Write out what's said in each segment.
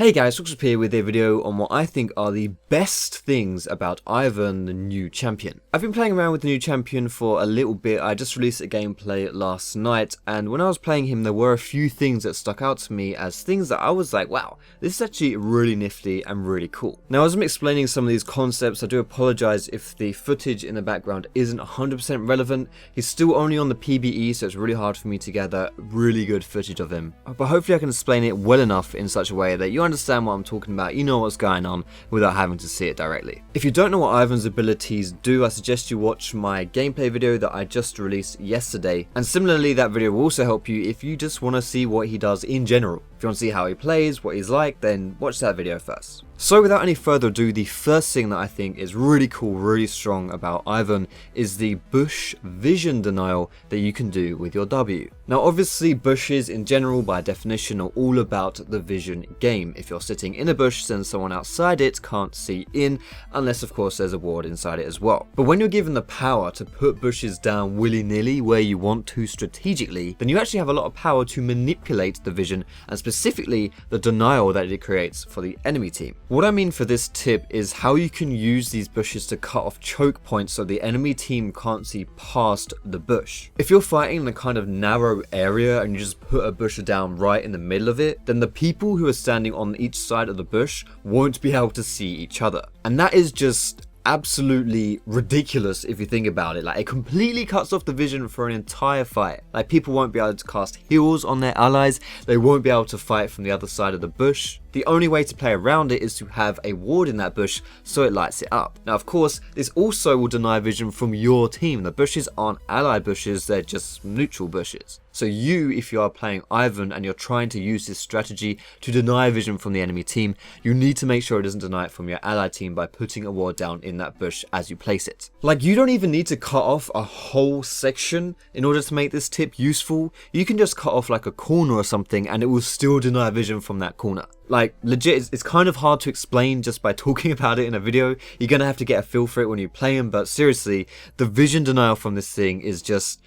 Hey guys, Foxdrop here with a video on what I think are the best things about Ivern, the new champion. I've been playing around with the new champion for a little bit. I just released a gameplay last night, and when I was playing him, there were a few things that stuck out to me as things that I was like, wow, this is actually really nifty and really cool. Now, as I'm explaining some of these concepts, I do apologize if the footage in the background isn't 100% relevant. He's still only on the PBE, so it's really hard for me to gather really good footage of him. But hopefully I can explain it well enough in such a way that you understand what I'm talking about, you know what's going on without having to see it directly. If you don't know what Ivern's abilities do, I suggest you watch my gameplay video that I just released yesterday, and similarly that video will also help you if you just want to see what he does in general. If you want to see how he plays, what he's like, then watch that video first. So without any further ado, the first thing that I think is really cool, really strong about Ivern is the bush vision denial that you can do with your W. Now obviously bushes in general by definition are all about the vision game. If you're sitting in a bush, then someone outside it can't see in, unless of course there's a ward inside it as well. But when you're given the power to put bushes down willy-nilly where you want to strategically, then you actually have a lot of power to manipulate the vision and specifically the denial that it creates for the enemy team. What I mean for this tip is how you can use these bushes to cut off choke points so the enemy team can't see past the bush. If you're fighting in a kind of narrow area and you just put a bush down right in the middle of it, then the people who are standing on each side of the bush won't be able to see each other. And that is just absolutely ridiculous if you think about it. Like, it completely cuts off the vision for an entire fight. Like, people won't be able to cast heals on their allies, they won't be able to fight from the other side of the bush. The only way to play around it is to have a ward in that bush so it lights it up. Now of course, this also will deny vision from your team. The bushes aren't allied bushes, they're just neutral bushes. So you, if you are playing Ivern and you're trying to use this strategy to deny vision from the enemy team, you need to make sure it doesn't deny it from your allied team by putting a ward down in that bush as you place it. Like, you don't even need to cut off a whole section in order to make this tip useful. You can just cut off like a corner or something and it will still deny vision from that corner. Like, legit, it's kind of hard to explain just by talking about it in a video. You're gonna have to get a feel for it when you play him, but seriously, the vision denial from this thing is just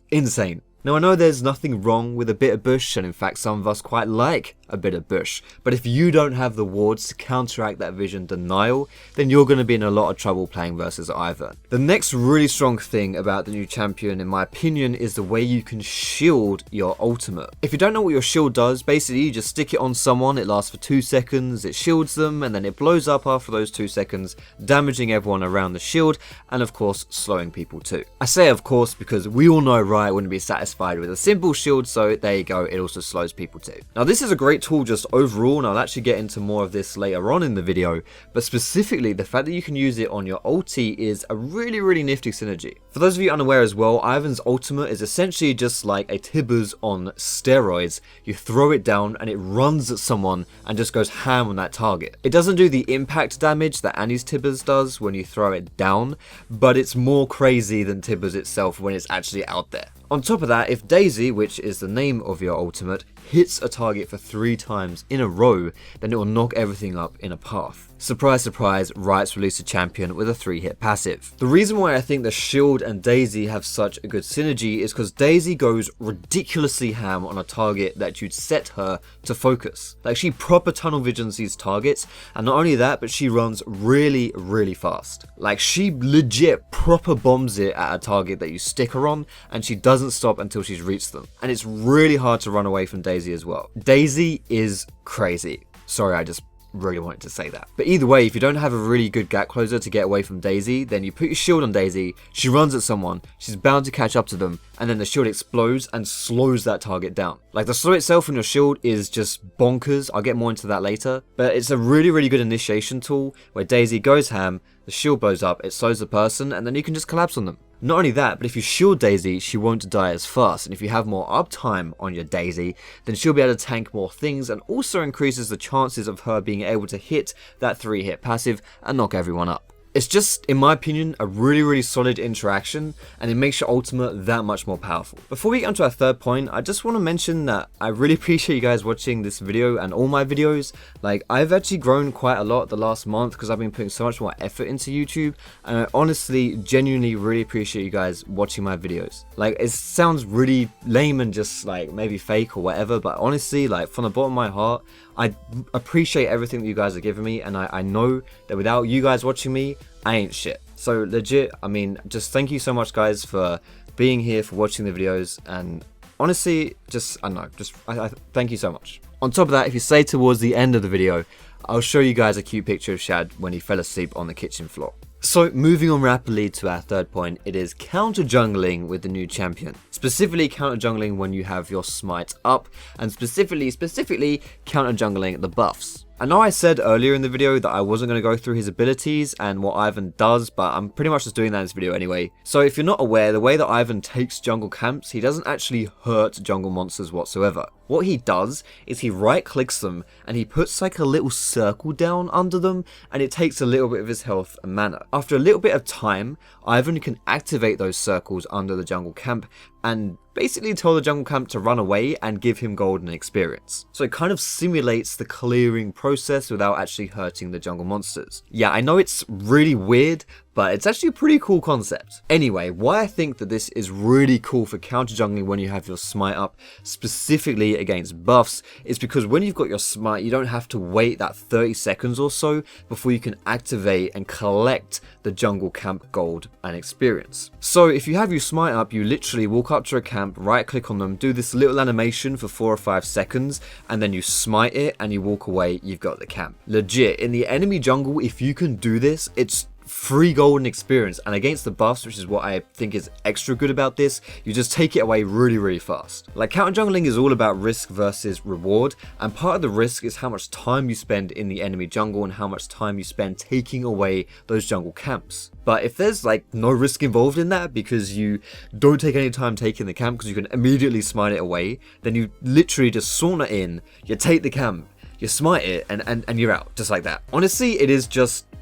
insane. Now I know there's nothing wrong with a bit of bush, and in fact some of us quite like a bit of bush, but if you don't have the wards to counteract that vision denial, then you're going to be in a lot of trouble playing versus Ivern. The next really strong thing about the new champion, in my opinion, is the way you can shield your ultimate. If you don't know what your shield does, basically you just stick it on someone, it lasts for 2 seconds, it shields them, and then it blows up after those 2 seconds, damaging everyone around the shield, and of course slowing people too. I say of course because we all know Riot wouldn't be satisfied with a simple shield, so there you go, it also slows people too. Now this is a great tool just overall, and I'll actually get into more of this later on in the video, but specifically the fact that you can use it on your ulti is a really nifty synergy. For those of you unaware as well, Ivern's ultimate is essentially just like a Tibbers on steroids. You throw it down and it runs at someone and just goes ham on that target. It doesn't do the impact damage that Annie's Tibbers does when you throw it down, but it's more crazy than Tibbers itself when it's actually out there. On top of that, if Daisy, which is the name of your ultimate, hits a target for 3 times in a row, then it will knock everything up in a path. Surprise surprise, Riot's released a champion with a 3-hit passive. The reason why I think the shield and Daisy have such a good synergy is because Daisy goes ridiculously ham on a target that you'd set her to focus. Like, she proper tunnel visions these targets, and not only that, but she runs really fast. Like, she legit proper bombs it at a target that you stick her on, and she doesn't stop until she's reached them. And it's really hard to run away from Daisy as well. Daisy is crazy. Sorry, I just really wanted to say that. But either way, if you don't have a really good gap closer to get away from Daisy, then you put your shield on Daisy, she runs at someone, she's bound to catch up to them, and then the shield explodes and slows that target down. Like, the slow itself on your shield is just bonkers. I'll get more into that later, but it's a really good initiation tool where Daisy goes ham, the shield blows up, it slows the person, and then you can just collapse on them. Not only that, but if you shield Daisy, she won't die as fast, and if you have more uptime on your Daisy, then she'll be able to tank more things, and also increases the chances of her being able to hit that 3-hit passive and knock everyone up. It's just, in my opinion, a really solid interaction, and it makes your ultimate that much more powerful. Before we get onto our third point, I just want to mention that I really appreciate you guys watching this video and all my videos. Like, I've actually grown quite a lot the last month because I've been putting so much more effort into YouTube, and I honestly, genuinely really appreciate you guys watching my videos. Like, it sounds really lame and just like maybe fake or whatever, but honestly, like, from the bottom of my heart, I appreciate everything that you guys are giving me, and I know that without you guys watching me, I ain't shit. So legit, I mean, just thank you so much guys for being here, for watching the videos, and honestly, I thank you so much. On top of that, if you stay towards the end of the video, I'll show you guys a cute picture of Shad when he fell asleep on the kitchen floor. So moving on rapidly to our third point, it is counter jungling with the new champion. Specifically counter jungling when you have your smite up, and specifically counter jungling the buffs. I know I said earlier in the video that I wasn't going to go through his abilities and what Ivern does, but I'm pretty much just doing that in this video anyway. So if you're not aware, the way that Ivern takes jungle camps, he doesn't actually hurt jungle monsters whatsoever. What he does is he right clicks them and he puts like a little circle down under them, and it takes a little bit of his health and mana. After a little bit of time, Ivern can activate those circles under the jungle camp and basically tell the jungle camp to run away and give him golden experience. So it kind of simulates the clearing process without actually hurting the jungle monsters. Yeah, I know it's really weird, but it's actually a pretty cool concept. Anyway, why I think that this is really cool for counter jungling when you have your smite up, specifically against buffs, is because when you've got your smite, you don't have to wait that 30 seconds or so before you can activate and collect the jungle camp gold and experience. So if you have your smite up, you literally walk up to a camp, right click on them, do this little animation for 4 or 5 seconds, and then you smite it and you walk away, you've got the camp. Legit, in the enemy jungle, if you can do this, it's free golden experience, and against the buffs, which is what I think is extra good about this, you just take it away really fast. Like, counter jungling is all about risk versus reward, and part of the risk is how much time you spend in the enemy jungle and how much time you spend taking away those jungle camps. But if there's like no risk involved in that because you don't take any time taking the camp because you can immediately smite it away, then you literally just sauna in, you take the camp, you smite it, and you're out, just like that. Honestly,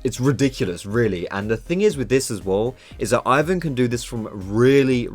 it's ridiculous, really. And the thing is with this as well, is that Ivern can do this from really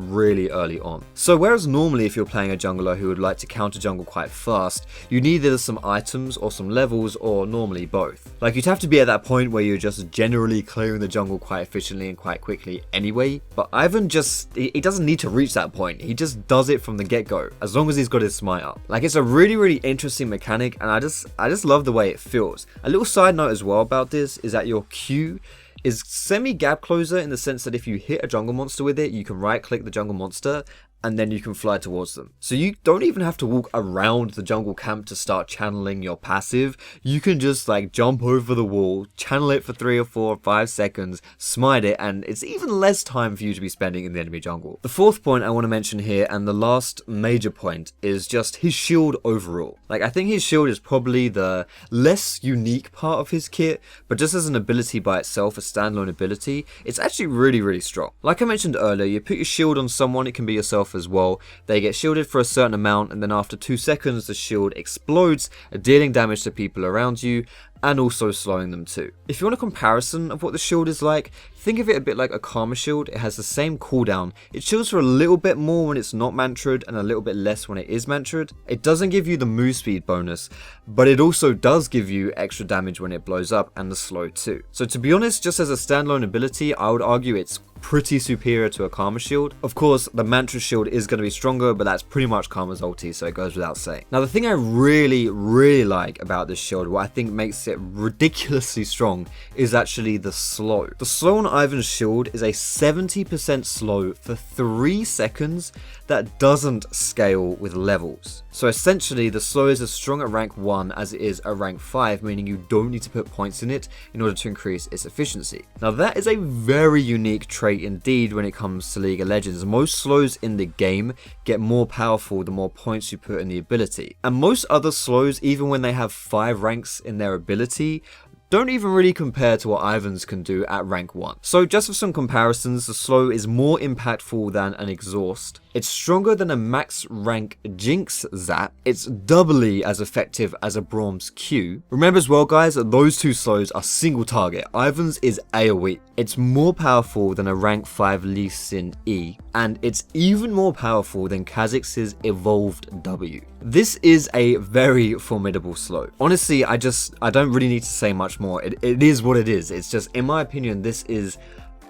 early on. So whereas normally if you're playing a jungler who would like to counter jungle quite fast, you need either some items or some levels, or normally both. Like, you'd have to be at that point where you're just generally clearing the jungle quite efficiently and quite quickly anyway. But Ivern he doesn't need to reach that point. He just does it from the get-go, as long as he's got his smite up. Like, it's a really interesting mechanic, and I just love the way it feels. A little side note as well about this is that your Q is semi-gap closer in the sense that if you hit a jungle monster with it, you can right click the jungle monster and then you can fly towards them. So you don't even have to walk around the jungle camp to start channeling your passive. You can just like jump over the wall, channel it for 3 or 4 or 5 seconds, smite it, and it's even less time for you to be spending in the enemy jungle. The fourth point I want to mention here, and the last major point, is just his shield overall. Like, I think his shield is probably the less unique part of his kit, but just as an ability by itself, a standalone ability, it's actually really strong. Like I mentioned earlier, you put your shield on someone, it can be yourself as well. They get shielded for a certain amount, and then after 2 seconds the shield explodes, dealing damage to people around you and also slowing them too. If you want a comparison of what the shield is like, think of it a bit like a Karma shield. It has the same cooldown. It shields for a little bit more when it's not mantra'd and a little bit less when it is mantra'd. It doesn't give you the move speed bonus, but it also does give you extra damage when it blows up, and the slow too. So to be honest, just as a standalone ability, I would argue it's pretty superior to a Karma shield. Of course, the Mantra shield is going to be stronger, but that's pretty much Karma's ulti, so it goes without saying. Now, the thing I really like about this shield, what I think makes it ridiculously strong, is actually the slow. The slow on Ivern's shield is a 70% slow for 3 seconds that doesn't scale with levels. So essentially, the slow is as strong at rank 1 as it is at rank 5, meaning you don't need to put points in it in order to increase its efficiency. Now, that is a very unique trait indeed when it comes to League of Legends. Most slows in the game get more powerful the more points you put in the ability. And most other slows, even when they have 5 ranks in their ability, don't even really compare to what Ivern's can do at rank 1. So just for some comparisons, the slow is more impactful than an exhaust. It's stronger than a max rank Jinx zap. It's doubly as effective as a Braum's Q. Remember as well, guys, that those 2 slows are single target. Ivern's is AoE. It's more powerful than a rank 5 Lee Sin E, and it's even more powerful than Kha'Zix's evolved W. This is a very formidable slow. Honestly, I don't really need to say much more. It is what it is. It's just, in my opinion, this is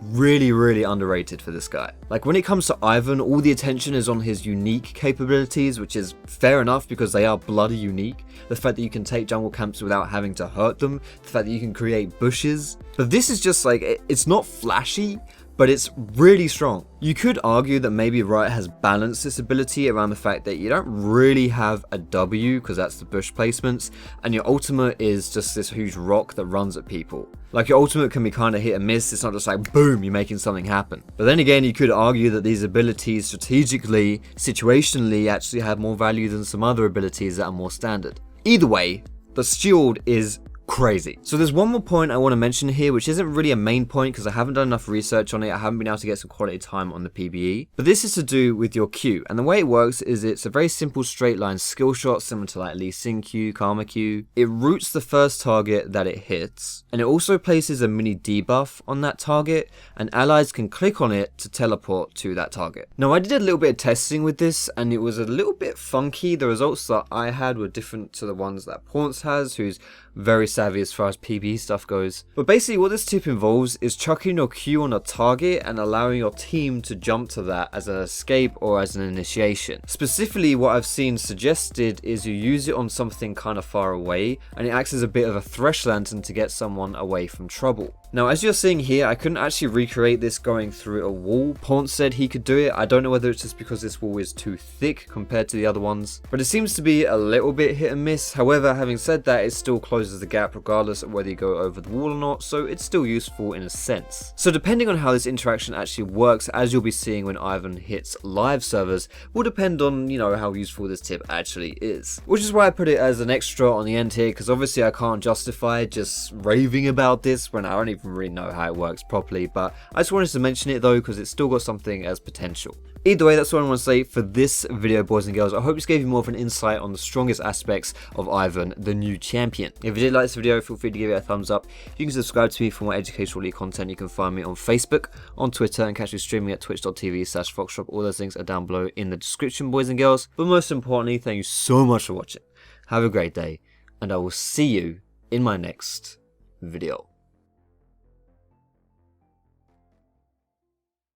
really underrated for this guy. Like, when it comes to Ivern, all the attention is on his unique capabilities, which is fair enough because they are bloody unique. The fact that you can take jungle camps without having to hurt them, the fact that you can create bushes. But this is just like, it's not flashy, but it's really strong. You could argue that maybe Riot has balanced this ability around the fact that you don't really have a W, because that's the bush placements, and your ultimate is just this huge rock that runs at people. Like, your ultimate can be kind of hit and miss, it's not just like boom, you're making something happen. But then again, you could argue that these abilities strategically, situationally, actually have more value than some other abilities that are more standard. Either way, the shield is crazy. So there's one more point I want to mention here, which isn't really a main point because I haven't done enough research on it. I haven't been able to get some quality time on the PvE, but this is to do with your Q, and the way it works is it's a very simple straight line skill shot similar to like Lee Sin Q, Karma Q. It roots the first target that it hits, and it also places a mini debuff on that target, and allies can click on it to teleport to that target. Now, I did a little bit of testing with this and it was a little bit funky. The results that I had were different to the ones that Paunce has, who's very savvy as far as PvE stuff goes. But basically what this tip involves is chucking your Q on a target and allowing your team to jump to that as an escape or as an initiation. Specifically, what I've seen suggested is you use it on something kind of far away, and it acts as a bit of a thresh lantern to get someone away from trouble. Now, as you're seeing here, I couldn't actually recreate this going through a wall. Paunce said he could do it. I don't know whether it's just because this wall is too thick compared to the other ones, but it seems to be a little bit hit and miss. However, having said that, it still closes the gap regardless of whether you go over the wall or not, so it's still useful in a sense. So depending on how this interaction actually works, as you'll be seeing when Ivern hits live servers, will depend on, you know, how useful this tip actually is. Which is why I put it as an extra on the end here, because obviously I can't justify just raving about this when I don't even really know how it works properly, but I just wanted to mention it though because it's still got something as potential. Either way, that's what I want to say for this video, boys and girls. I hope this gave you more of an insight on the strongest aspects of Ivern, the new champion. If you did like this video, feel free to give it a thumbs up. You can subscribe to me for more educational League content. You can find me on Facebook, on Twitter, and catch me streaming at twitch.tv/Foxdrop. All those links are down below in the description, boys and girls. But most importantly, thank you so much for watching. Have a great day, and I will see you in my next video.